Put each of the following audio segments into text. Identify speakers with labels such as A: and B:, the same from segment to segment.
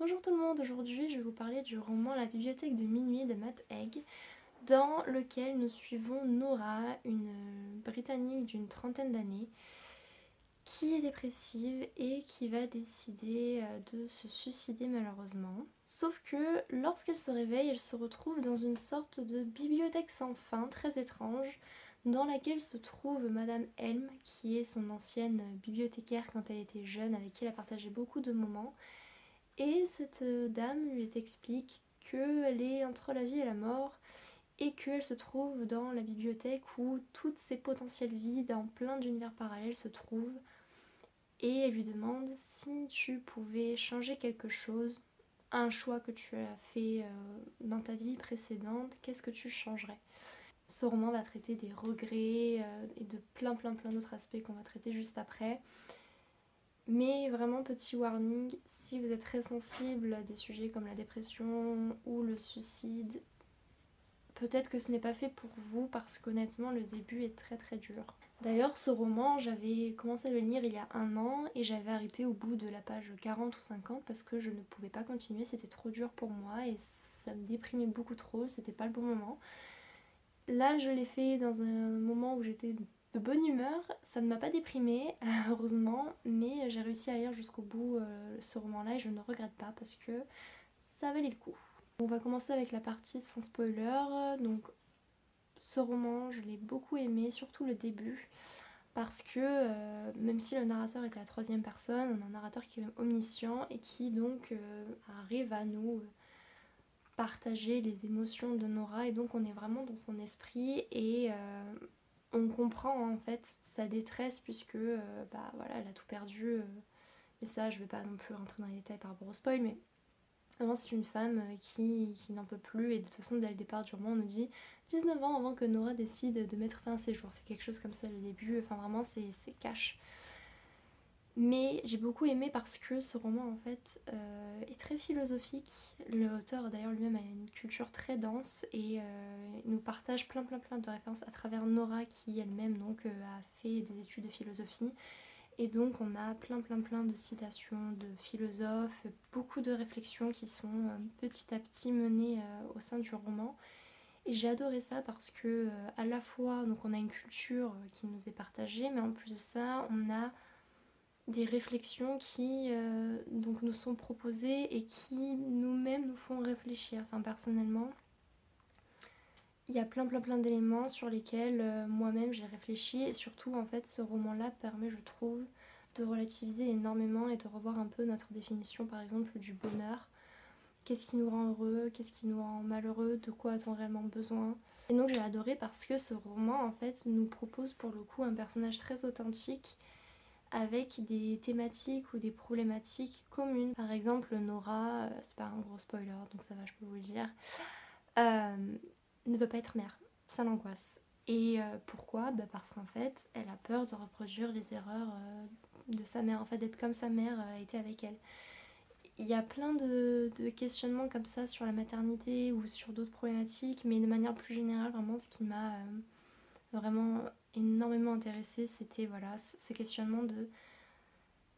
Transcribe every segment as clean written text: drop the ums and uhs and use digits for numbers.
A: Bonjour tout le monde, aujourd'hui je vais vous parler du roman La bibliothèque de minuit de Matt Haig, dans lequel nous suivons Nora, une Britannique d'une trentaine d'années, qui est dépressive et qui va décider de se suicider malheureusement. Sauf que lorsqu'elle se réveille, elle se retrouve dans une sorte de bibliothèque sans fin, très étrange, dans laquelle se trouve Madame Helm, qui est son ancienne bibliothécaire quand elle était jeune, avec qui elle a partagé beaucoup de moments. Et cette dame lui explique qu'elle est entre la vie et la mort et qu'elle se trouve dans la bibliothèque où toutes ses potentielles vies dans plein d'univers parallèles se trouvent. Et elle lui demande si tu pouvais changer quelque chose, un choix que tu as fait dans ta vie précédente, qu'est-ce que tu changerais? Ce roman va traiter des regrets et de plein d'autres aspects qu'on va traiter juste après. Mais vraiment petit warning, si vous êtes très sensible à des sujets comme la dépression ou le suicide, peut-être que ce n'est pas fait pour vous parce qu'honnêtement le début est très dur. D'ailleurs ce roman, j'avais commencé à le lire il y a un an et j'avais arrêté au bout de la page 40 ou 50 parce que je ne pouvais pas continuer, c'était trop dur pour moi et ça me déprimait beaucoup trop, c'était pas le bon moment. Là, je l'ai fait dans un moment où j'étais de bonne humeur. Ça ne m'a pas déprimée, heureusement, mais j'ai réussi à lire jusqu'au bout ce roman-là et je ne regrette pas parce que ça valait le coup. On va commencer avec la partie sans spoiler. Donc, ce roman, je l'ai beaucoup aimé, surtout le début, parce que même si le narrateur est à la troisième personne, on a un narrateur qui est même omniscient et qui donc arrive à nous partager les émotions de Nora et donc on est vraiment dans son esprit et on comprend en fait sa détresse puisque bah voilà elle a tout perdu mais ça je vais pas non plus rentrer dans les détails par rapport au spoil mais vraiment c'est une femme qui n'en peut plus et de toute façon dès le départ du roman on nous dit 19 ans avant que Nora décide de mettre fin à ses jours, c'est quelque chose comme ça le début, enfin vraiment c'est cash. Mais j'ai beaucoup aimé parce que ce roman en fait est très philosophique. L'auteur d'ailleurs lui-même a une culture très dense et nous partage plein de références à travers Nora qui elle-même donc a fait des études de philosophie. Et donc on a plein de citations de philosophes, beaucoup de réflexions qui sont petit à petit menées au sein du roman. Et j'ai adoré ça parce que à la fois donc on a une culture qui nous est partagée mais en plus de ça on a des réflexions qui donc nous sont proposées et qui nous-mêmes nous font réfléchir. Enfin personnellement, il y a plein d'éléments sur lesquels moi-même j'ai réfléchi et surtout en fait ce roman-là permet je trouve de relativiser énormément et de revoir un peu notre définition par exemple du bonheur. Qu'est-ce qui nous rend heureux, qu'est-ce qui nous rend malheureux, de quoi a-t-on réellement besoin. Et donc j'ai adoré parce que ce roman en fait nous propose pour le coup un personnage très authentique avec des thématiques ou des problématiques communes. Par exemple, Nora, c'est pas un gros spoiler donc ça va, je peux vous le dire, euh, ne veut pas être mère. Ça l'angoisse. Et pourquoi? Parce qu'en fait, elle a peur de reproduire les erreurs de sa mère, en fait, d'être comme sa mère a été avec elle. Il y a plein de questionnements comme ça sur la maternité ou sur d'autres problématiques, mais de manière plus générale, vraiment, ce qui m'a vraiment énormément intéressée, c'était voilà, ce questionnement de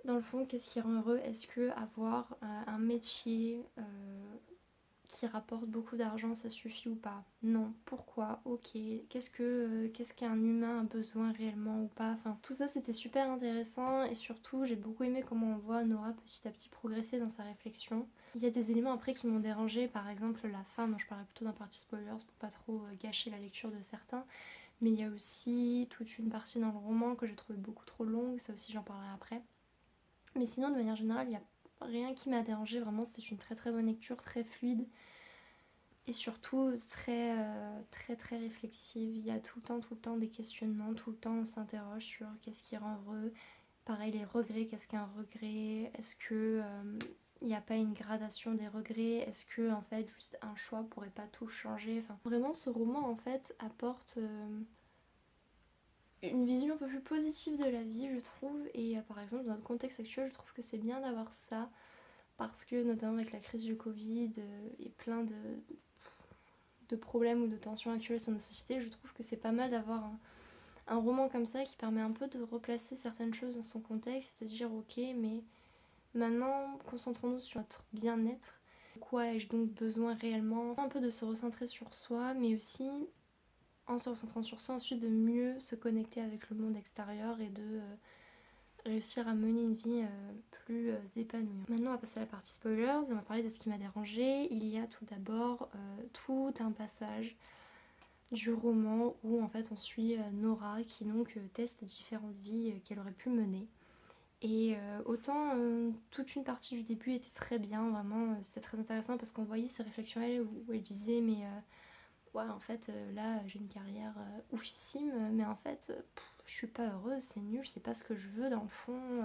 A: dans le fond, qu'est-ce qui rend heureux? Est-ce que avoir un métier qui rapporte beaucoup d'argent, ça suffit ou pas? Non. Pourquoi? Ok. Qu'est-ce qu'un humain a besoin réellement ou pas? Enfin, tout ça, c'était super intéressant et surtout, j'ai beaucoup aimé comment on voit Nora petit à petit progresser dans sa réflexion. Il y a des éléments après qui m'ont dérangé, par exemple la fin, dont je parlerai plutôt d'un partie spoilers pour pas trop gâcher la lecture de certains. Mais il y a aussi toute une partie dans le roman que j'ai trouvé beaucoup trop longue, ça aussi j'en parlerai après. Mais sinon, de manière générale, il n'y a rien qui m'a dérangé. Vraiment, c'était une très bonne lecture, très fluide et surtout très réflexive. Il y a tout le temps des questionnements, tout le temps on s'interroge sur qu'est-ce qui rend heureux. Pareil, les regrets, qu'est-ce qu'un regret? Est-ce que il n'y a pas une gradation des regrets? Est-ce que en fait juste un choix pourrait pas tout changer? Enfin, vraiment, ce roman en fait apporte une vision un peu plus positive de la vie, je trouve. Et par exemple, dans notre contexte actuel, je trouve que c'est bien d'avoir ça parce que notamment avec la crise du Covid et plein de problèmes ou de tensions actuelles sur nos sociétés, je trouve que c'est pas mal d'avoir un roman comme ça qui permet un peu de replacer certaines choses dans son contexte et de dire ok, mais Maintenant, concentrons-nous sur notre bien-être. Quoi ai-je donc besoin réellement? Un peu de se recentrer sur soi, mais aussi en se recentrant sur soi, ensuite de mieux se connecter avec le monde extérieur et de réussir à mener une vie plus épanouie. Maintenant, on va passer à la partie spoilers et on va parler de ce qui m'a dérangé. Il y a tout d'abord tout un passage du roman où en fait on suit Nora qui donc teste différentes vies qu'elle aurait pu mener. Et autant toute une partie du début était très bien, vraiment c'était très intéressant parce qu'on voyait ses réflexions où elle disait mais ouais en fait là j'ai une carrière oufissime mais en fait je suis pas heureuse, c'est nul, c'est pas ce que je veux dans le fond.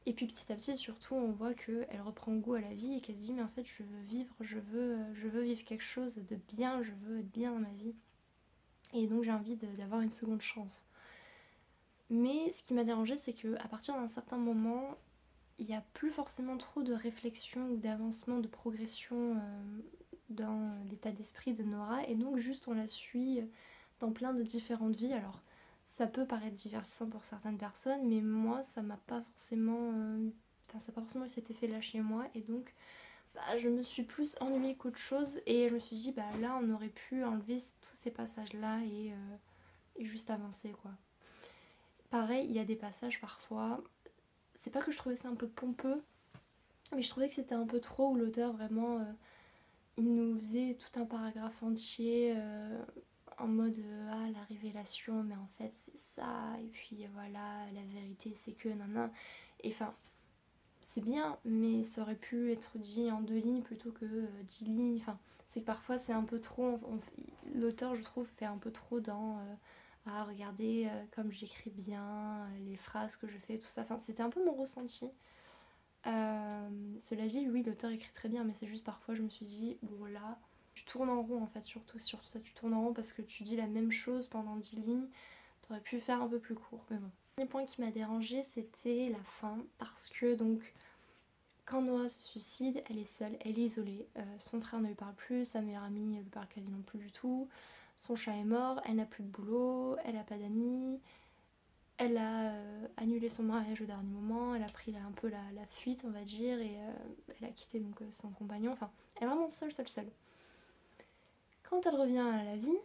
A: Et puis petit à petit surtout on voit qu'elle reprend goût à la vie et qu'elle se dit mais en fait je veux vivre, je veux vivre quelque chose de bien, je veux être bien dans ma vie. Et donc j'ai envie d'avoir une seconde chance. Mais ce qui m'a dérangée, c'est qu'à partir d'un certain moment, il n'y a plus forcément trop de réflexion ou d'avancement, de progression dans l'état d'esprit de Nora. Et donc juste on la suit dans plein de différentes vies. Alors ça peut paraître divertissant pour certaines personnes, mais moi ça m'a pas forcément... Enfin ça n'a pas forcément eu cet effet-là chez moi. Et donc je me suis plus ennuyée qu'autre chose. Et je me suis dit là on aurait pu enlever tous ces passages-là et juste avancer quoi. Pareil, il y a des passages parfois, c'est pas que je trouvais ça un peu pompeux, mais je trouvais que c'était un peu trop où l'auteur vraiment, il nous faisait tout un paragraphe entier en mode ah la révélation, mais en fait c'est ça, et puis voilà, la vérité c'est que nanana. Et enfin, c'est bien, mais ça aurait pu être dit en 2 lignes plutôt que 10 lignes. Enfin, c'est que parfois c'est un peu trop, l'auteur je trouve fait un peu trop dans ah regardez comme j'écris bien, les phrases que je fais, tout ça. Enfin, c'était un peu mon ressenti. Cela dit, oui, l'auteur écrit très bien, mais c'est juste parfois je me suis dit, bon là, tu tournes en rond en fait, surtout ça, tu tournes en rond parce que tu dis la même chose pendant 10 lignes, t'aurais pu faire un peu plus court, mais bon. Le dernier point qui m'a dérangée, c'était la fin, parce que donc, quand Nora se suicide, elle est seule, elle est isolée, son frère ne lui parle plus, sa meilleure amie ne lui parle quasiment plus du tout, son chat est mort, elle n'a plus de boulot, elle n'a pas d'amis. Elle a annulé son mariage au dernier moment, elle a pris un peu la fuite on va dire et elle a quitté donc son compagnon, enfin elle est vraiment seule. Quand elle revient à la vie,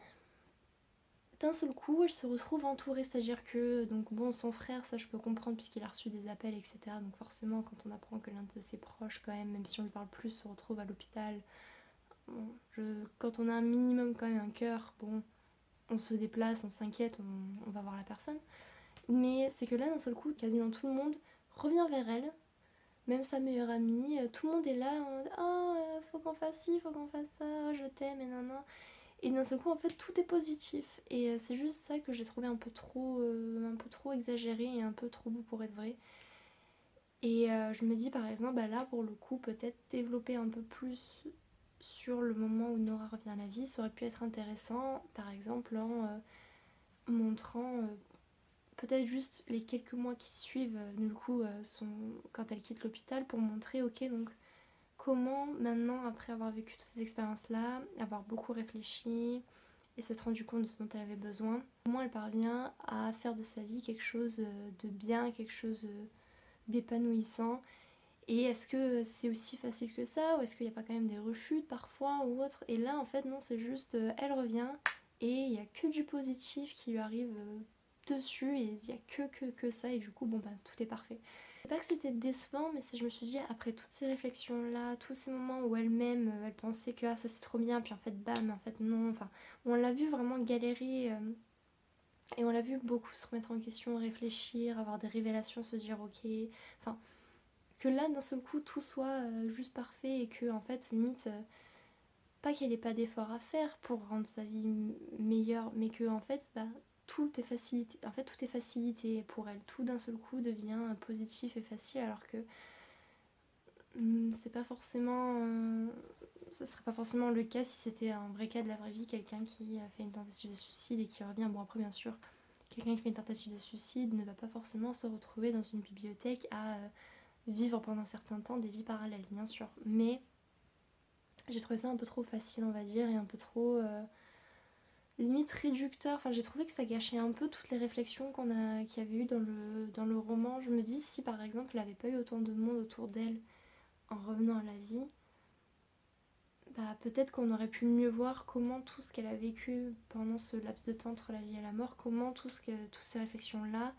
A: d'un seul coup elle se retrouve entourée, c'est-à-dire que donc bon son frère ça je peux comprendre puisqu'il a reçu des appels etc. Donc forcément quand on apprend que l'un de ses proches quand même si on lui parle plus se retrouve à l'hôpital, bon, quand on a un minimum quand même un cœur, bon on se déplace, on s'inquiète, on va voir la personne. Mais c'est que là, d'un seul coup, quasiment tout le monde revient vers elle, même sa meilleure amie, tout le monde est là en mode ah, faut qu'on fasse ci, faut qu'on fasse ça, oh, je t'aime, et nanana. Et d'un seul coup, en fait, tout est positif. Et c'est juste ça que j'ai trouvé un peu trop exagéré et un peu trop beau pour être vrai. Et je me dis par exemple, là pour le coup, peut-être développer un peu plus sur le moment où Nora revient à la vie, ça aurait pu être intéressant, par exemple en montrant peut-être juste les quelques mois qui suivent du coup quand elle quitte l'hôpital pour montrer ok donc comment maintenant après avoir vécu toutes ces expériences là, avoir beaucoup réfléchi et s'être rendu compte de ce dont elle avait besoin, comment elle parvient à faire de sa vie quelque chose de bien, quelque chose d'épanouissant. Et est-ce que c'est aussi facile que ça ou est-ce qu'il n'y a pas quand même des rechutes parfois ou autre. Et là en fait non, c'est juste elle revient et il n'y a que du positif qui lui arrive dessus et il n'y a que ça et du coup bon tout est parfait. C'est pas que c'était décevant mais si je me suis dit après toutes ces réflexions là, tous ces moments où elle-même elle pensait que ah, ça c'est trop bien puis en fait bam en fait non, enfin on l'a vu vraiment galérer et on l'a vu beaucoup se remettre en question, réfléchir, avoir des révélations, se dire ok, enfin que là d'un seul coup tout soit juste parfait et que en fait limite pas qu'elle ait pas d'effort à faire pour rendre sa vie meilleure mais que en fait tout est facilité, en fait tout est facilité pour elle, tout d'un seul coup devient positif et facile alors que c'est pas forcément ce serait pas forcément le cas si c'était un vrai cas de la vraie vie, quelqu'un qui a fait une tentative de suicide et qui revient. Bon après bien sûr quelqu'un qui fait une tentative de suicide ne va pas forcément se retrouver dans une bibliothèque à vivre pendant un certain temps des vies parallèles bien sûr, mais j'ai trouvé ça un peu trop facile on va dire et un peu trop limite réducteur. Enfin, j'ai trouvé que ça gâchait un peu toutes les réflexions qu'il y avait eu dans le roman. Je me dis, si par exemple elle avait pas eu autant de monde autour d'elle en revenant à la vie, bah peut-être qu'on aurait pu mieux voir comment tout ce qu'elle a vécu pendant ce laps de temps entre la vie et la mort, comment toutes ces réflexions-là,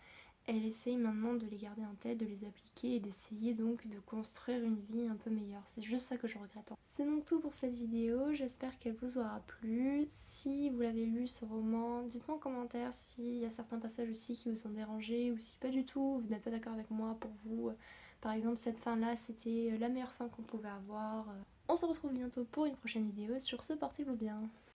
A: elle essaye maintenant de les garder en tête, de les appliquer et d'essayer donc de construire une vie un peu meilleure. C'est juste ça que je regrette. C'est donc tout pour cette vidéo, j'espère qu'elle vous aura plu. Si vous l'avez lu ce roman, dites-moi en commentaire s'il y a certains passages aussi qui vous ont dérangé ou si pas du tout, vous n'êtes pas d'accord avec moi. Pour vous, par exemple cette fin là c'était la meilleure fin qu'on pouvait avoir. On se retrouve bientôt pour une prochaine vidéo, sur ce portez-vous bien.